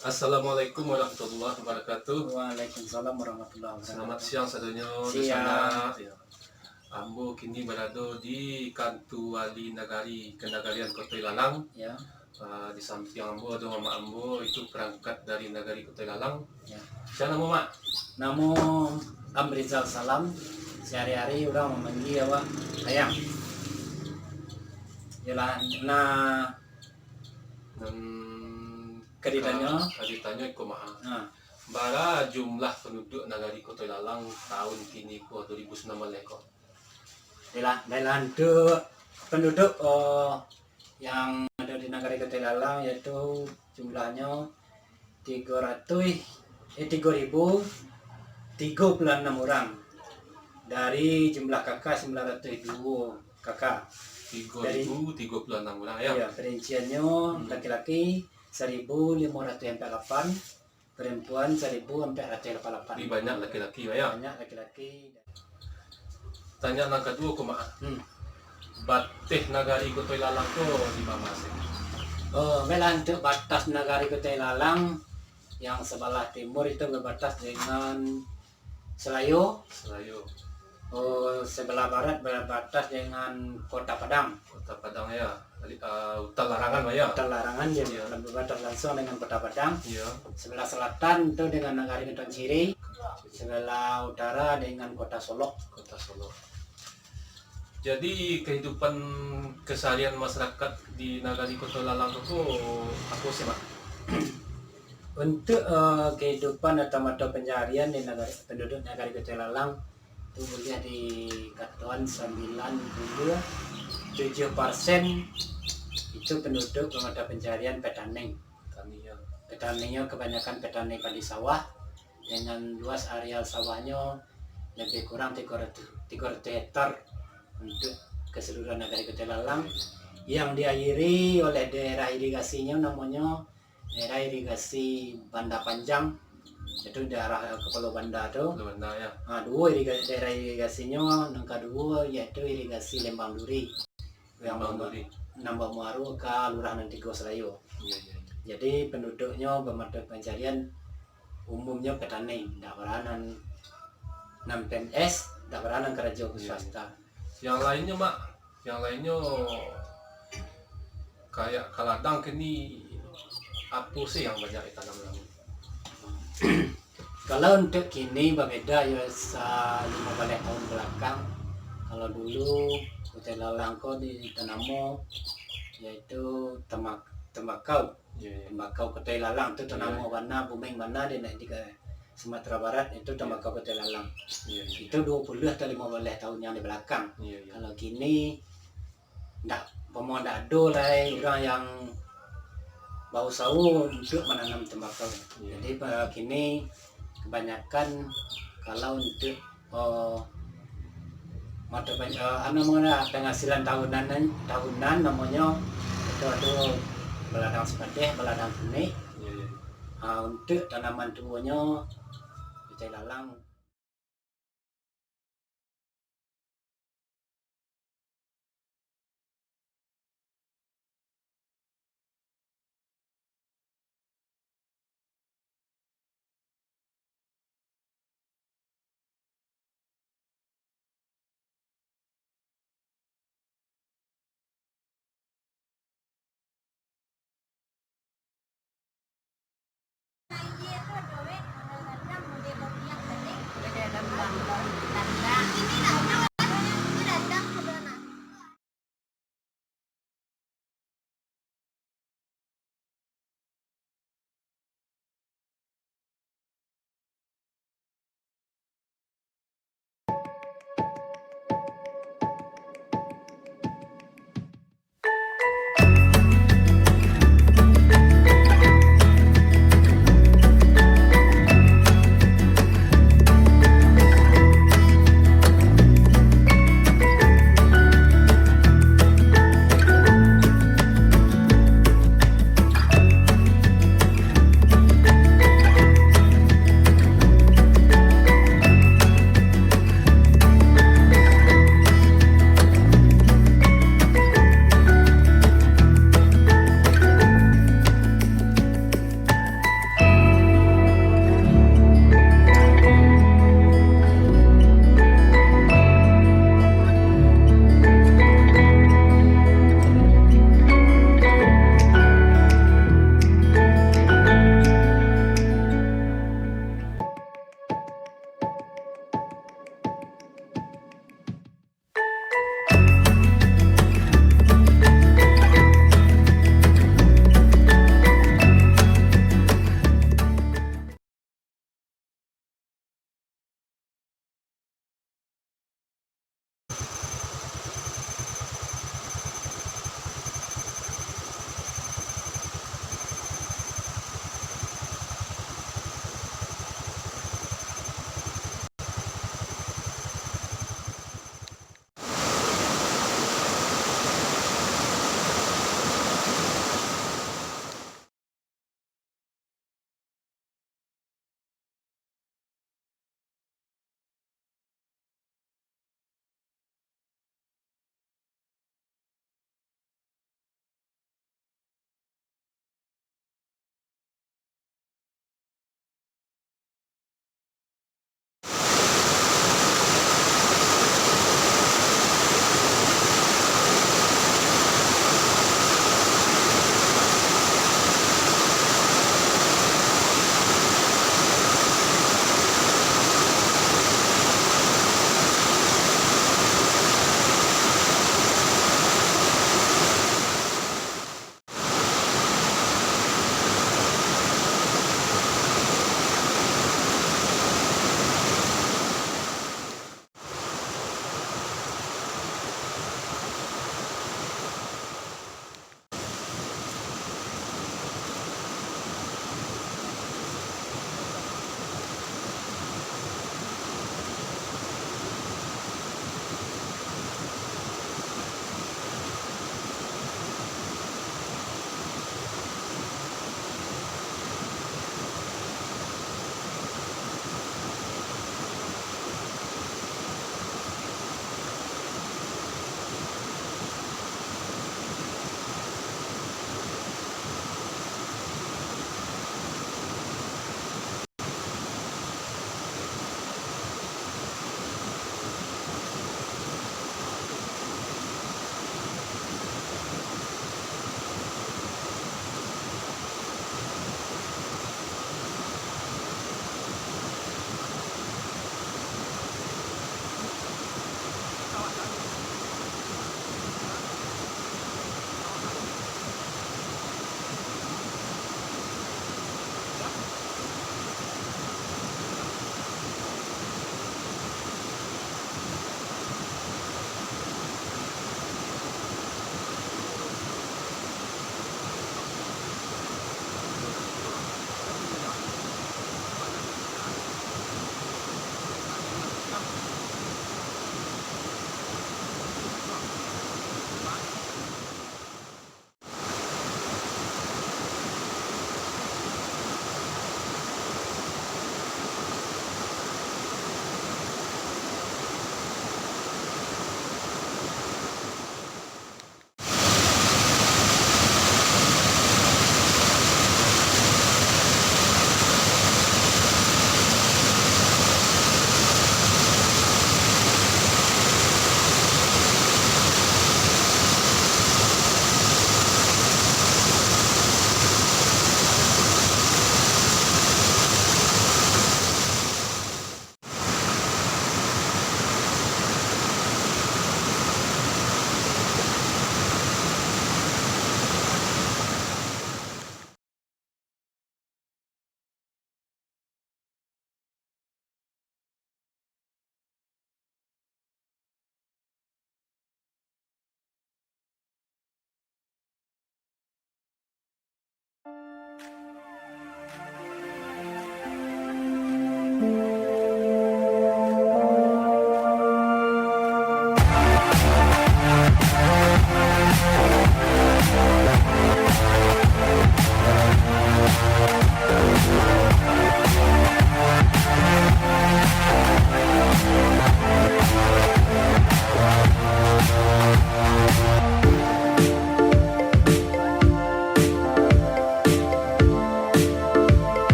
Assalamualaikum warahmatullahi wabarakatuh. Waalaikumsalam warahmatullahi Selamat wabarakatuh. siang sadonya di Siang. sana. Ya. Ambo kini berada di Kantu Wali Nagari Kenagarian Kota Ilalang. Ya, Di samping Ambo ada mama Ambo itu perangkat dari Nagari Kota Ilalang. ya. Siapa nama mak? Namo Amrizal Salam. Sehari-hari udah memanggil awak ayang. Jalan nah Dan keditannya. ikut maha. Nah, Bara jumlah penduduk Nagari Kota Ilalang tahun kini 2019 kok. Dalam penduduk yang ada di negara Ketelalang yaitu jumlahnya 3.036 orang dari jumlah kakak 902 kakak. 3.036 orang ya. Ya, perinciannya laki-laki 1.548, perempuan 1.488. Lebih banyak laki-laki ya. Banyak laki-laki. Tanya yang kedua kumaha. Bateh Nagari Kota Ilalang ko di mana sih? Untuk batas negara Kota Ilalang yang sebelah timur itu berbatas dengan Selayo. Sebelah barat berbatas dengan Kota Padang. Kota Padang ya. Hutan larangan ya. Kota Larangan jadi berbatas langsung dengan Kota Padang. Iya. Sebelah selatan itu dengan negara Keton Ciri. Sebelah utara dengan Kota Solo. Kota Solo. Jadi kehidupan keseharian masyarakat di Nagari Kota Ilalang itu apa sih, Mak? Untuk kehidupan atau mata pencarian di penduduk negara Kota Ilalang itu boleh dikatakan 97% itu penduduk mata pencarian petani. Petaninya kebanyakan petani padi sawah dengan luas areal sawahnya lebih kurang 300 hektar untuk keseluruhan negara Kota Ilalang yang diairi oleh daerah irigasinya namanya daerah irigasi Banda Panjang, itu daerah Kepulauan Banda tuh. Banda ya. Dua daerah irigasinya, yang kedua yaitu irigasi Lembang Duri yang nambah Muaru ke Lurahan Tigo Selayu. Iya. Jadi penduduknya bermata pencarian umumnya petani, tidak beranan 6 PNS, tidak beranan kerja swasta. Yang lainnya, Mak, kayak kaladang kini apa sih yang banyak ditanam lagi? Kalau untuk kini berbeda ya 15 tahun belakang. Kalau dulu Kota Ilalang ditanam yaitu tembakau. Tembakau Kota Ilalang itu tanam warna bumeng mana di Sumatera Barat itu tembakau Kota Ilalang. Itu 20 atau 15 tahun yang di belakang. Kalau kini tidak ada orang yang bau sawo untuk menanam tembakau. Jadi kini kebanyakan kalau untuk penghasilan tahunan namanya itu ada beladang sepedeh, beladang kuning. Untuk tanaman tuanya Kota Ilalang.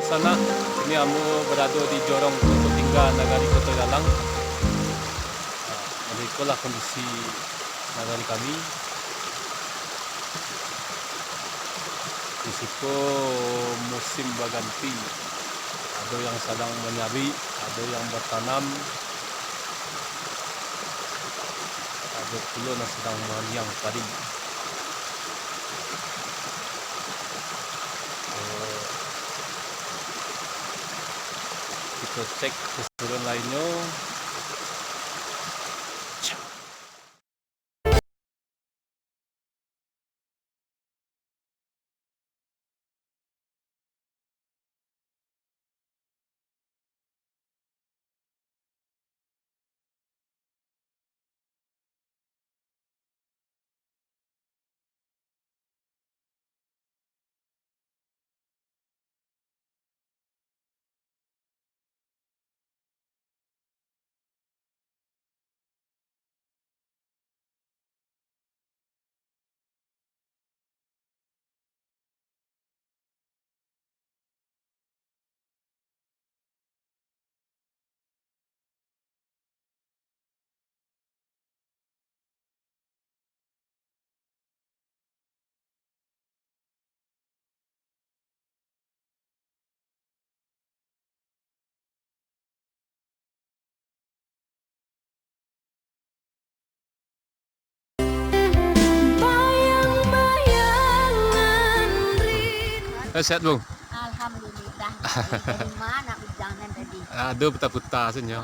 sana ini Ambo berada di Jorong Kota Tinggal Nagari Kota Lalang. Itulah kondisi nagari kami. Risiko musim berganti. Ada yang sedang menyabi, ada yang bertanam, ada pula yang sedang meniang padi. Kita cek keseluruhan lainnya. Sehat bung? Alhamdulillah. Dari mana ujangan tadi? Ada putar-putar saja.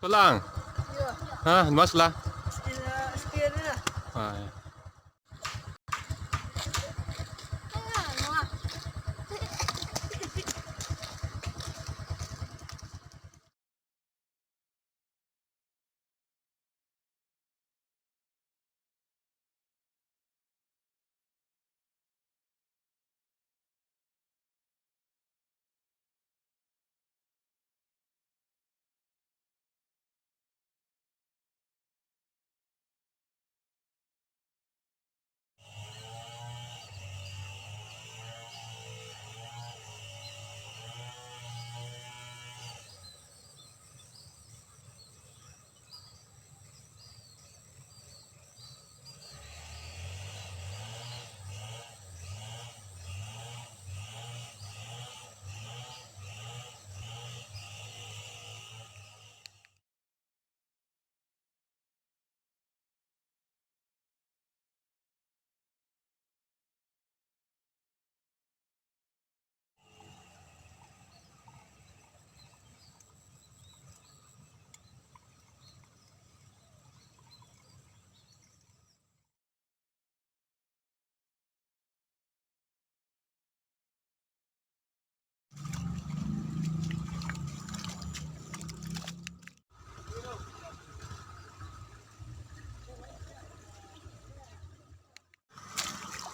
Kolang. Ya. Hah, mas lah. Setir lah. Ah, ya.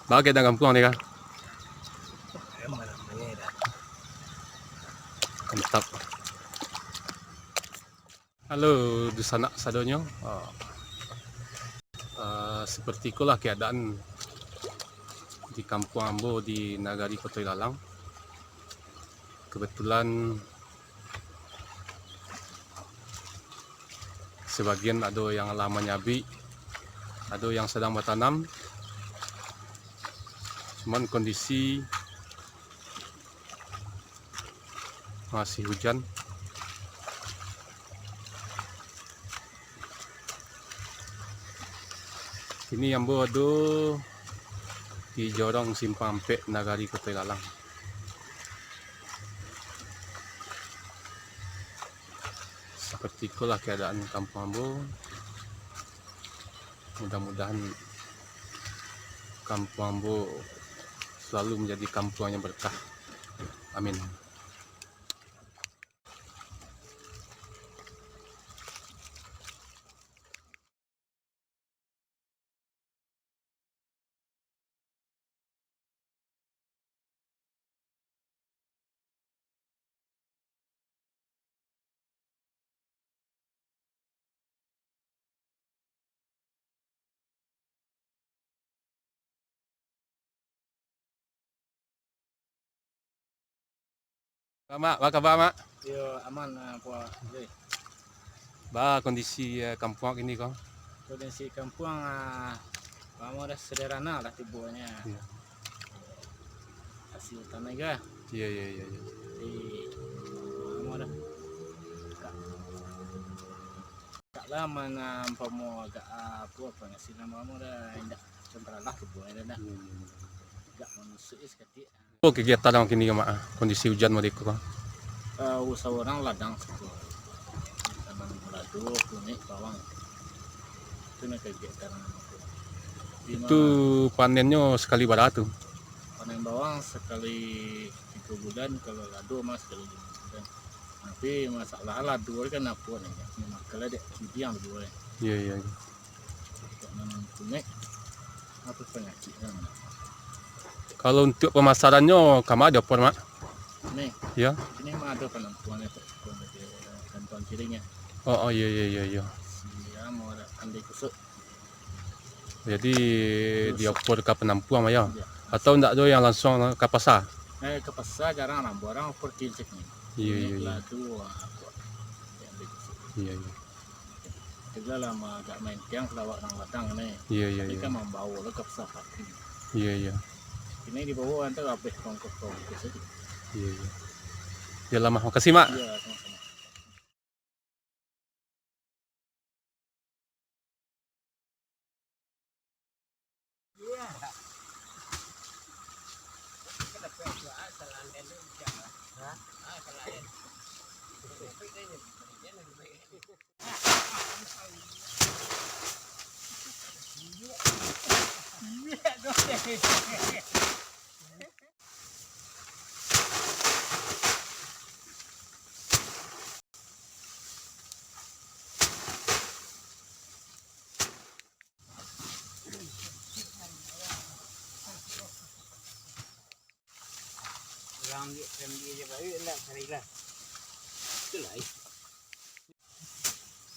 Bakit ang kampung ni ka? Mantap. Halo di sana sadonyo. Seperti itulah keadaan di Kampung Ambo di Nagari Kota Lalang. Kebetulan sebagian ada yang lama nyabi, ada yang sedang bertanam. Cuman kondisi masih hujan. Ini yang ada di Jorong Simpang Ampek Nagari Kota Lalang. Seperti itulah keadaan Kampung Ambo. Mudah-mudahan Kampung Ambo selalu menjadi kampung yang berkah. Amin. Mak, apa kabar Mak? Yo aman puak. Ba kondisi kampung ini kau? Kondisi kampung kamu dah sederhana lah tibuannya. Iya. Hasil tanah juga. Iya. Di kamu dah tak lama pamu agak apa ngasilan kamu dah indah cempralah tibuannya dah. Agak menusuk sekali. Oh kegiatan yang kini Mak, kondisi hujan mereka kau? Usaha orang ladang situ. Tanam ladu, kunyit, bawang. Itu nak kegiatan. Itu panennya sekali berapa tuh? Panen bawang sekali 3 bulan, kalau ladu mas sekali 5 bulan. Tapi masalah ladu kan apa nih? Kalau dia kibiang dua. Iya. Nanam kunyit, apa penyakit kan? Kalau untuk pemasarannya, kamu ada apa Mak? Nih, Ya. ini mah ada penentuan itu, penentuan cirinya. Oh iya. Dia mau ada andai kusuk. Jadi dia opor ke penampuan ya? Ya. Atau enggak ada yang langsung ke pasar? Ke pasar jarang nambah orang per kilcek nih. Iya. Ladu apa? Andai kusuk. Iya. Juga lama agak main tiang kelawak nang ladang nih. Iya. Tapi kan membawa lo ke pasar pagi. Iya. Ini dibawa antara habis kongkos saja. Iya. Ya lama, makasih Mak. Iya, sama-sama.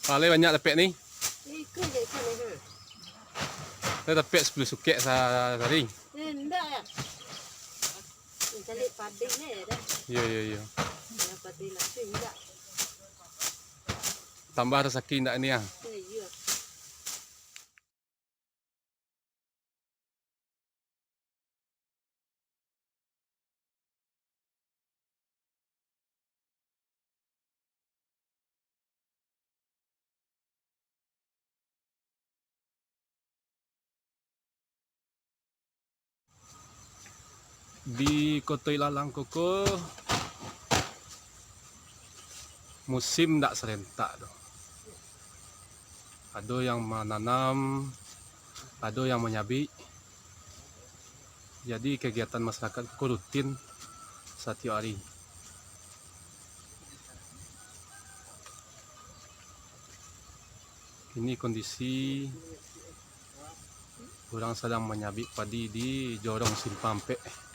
Paling banyak tepek ni. Ikut je sana tu. Saya tepek 10 sukek sehari. Enggak ya. Cari pading ni dah. Iya. Yang pading nak tu enggak. Tambah rezeki enggak ini ya? Ya. Di Kota Ilalang Koko musim tak serentak tu. Ada yang menanam, ada yang menyabit. Jadi kegiatan masyarakat Koko rutin setiap hari. Ini kondisi orang sedang menyabit padi di Jorong Simpang Pek.